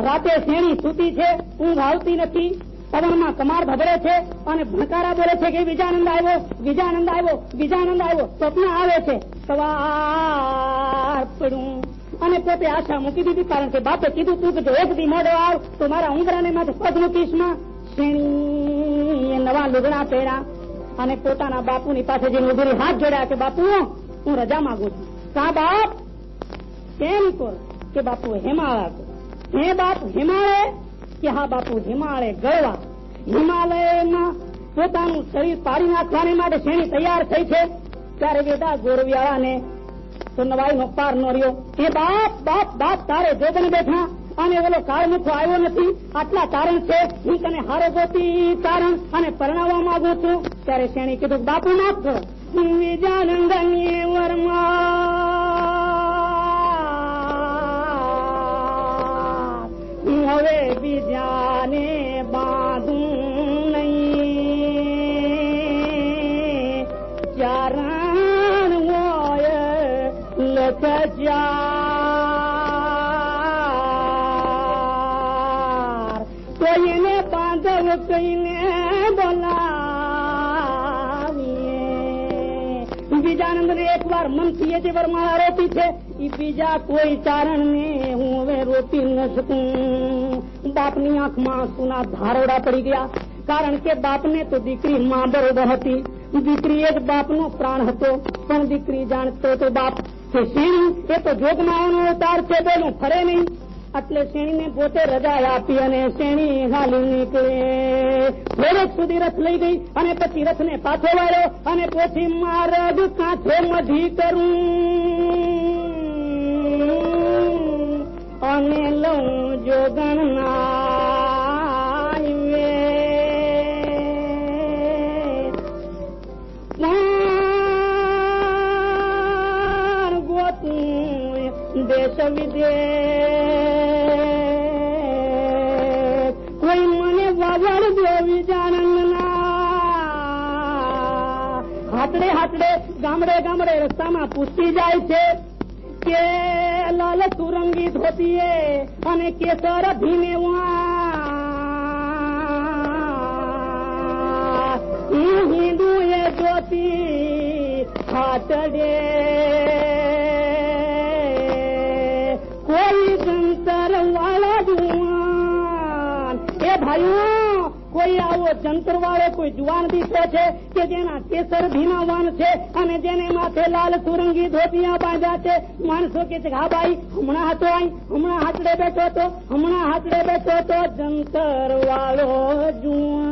રાતે શેણી સૂતી છે, ઊંઘ આવતી નથી, પવનમાં કમાર ભભરે છે અને ભણકારા બોલે છે કે વિજાનંદ આવ્યો, વિજાનંદ આવ્યો, વિજાનંદ આવ્યો. સ્વપ્ન આવે છે સવાર પડું અને પોતે આશા મૂકી દીધી, કારણ કે બાપે કીધું તું કે જો એક દી મોડો આવ તો મારા ઉંગરાને માથે પગ મૂકીશ માં. શેણી નવા લુગડા પહેર્યા અને પોતાના બાપુની પાસે જઈને ઉભી હાથ જોડ્યા કે બાપુ હું રજા માંગુ છું. કા બાપ? કેમ કરો? કે બાપુ હિમાલય. હે બાપ હિમાલય? કે હા બાપુ હિમાલય ગળવા. હિમાલયમાં પોતાનું શરીર પાડી નાખવાને માટે શેણી તૈયાર થઈ છે. ત્યારે વેદા ગોરવિયાળાને તો નવાઈ નો પાર નો રહ્યો. હે બાપ બાપ બાપ તારે જોગણ બેઠા અને ઓલો કાળમુખો આવ્યો નથી, આટલા તારણ છે, હું તને હારો ગોતી તારણ અને પરણાવવા માંગુ છું. ત્યારે શેણી કીધું બાપુ માફ કરો, હું વિજાનંદની વરમાં હવે બીજાને બાંધું નહીં, ચારણ હોય લખજાર કોઈને બાંધવ કઈને બોલાવીએ. બીજાનંદ ને એક વાર મનથી એ જે વરમાળા રોપી છે એ બીજા કોઈ ચારણ ને હું હવે રોપી ન શકું. બાપની આંખમાં આંસુના ધારોડા પડી ગયા, કારણ કે બાપને તો દીકરી માં બરોબર હતી, દીકરી એ જ બાપનો પ્રાણ હતો. પણ દીકરી જાણતો તો બાપ કે શેણી એ તો જોગમાયાનો અવતાર છે, બેનું ફરે નહીં. એટલે શેણીને પોતે રજા આપી અને શેણી હાલી નીકળે. થોડેક સુધી રથ લઈ ગઈ અને પછી રથને પાછો વાળ્યો અને પોથી મારગ કાંઠે મઢી કરું અને લઉં જોગણ ના ગોતું દેશ વિદેશ કોઈ મને વાવડ દો વિજાનંદ ના. હાથડે હાથડે ગામડે ગામડે રસ્તામાં પૂછતી જાય છે કે લાલ સુરંગી ધોતીએ અને કેસર ભીને હિન્દુ એ જોતી હાથડે કોઈ જંતર વાળા જુવાન. એ ભાઈઓ કોઈ આવો જંતર વાળો કોઈ જુવાન દીકરો છે કે જેના કેસર ભીના વાન છે અને જેને માથે લાલ સુરંગી ધોતિયા બાંધ્યા છે. માણસો કે છે હા ભાઈ હમણાં હતો આઈ, હમણાં હાથડે બેઠો હતો, હમણાં હાથડે બેઠો હતો જંતર વાળો જુવાન.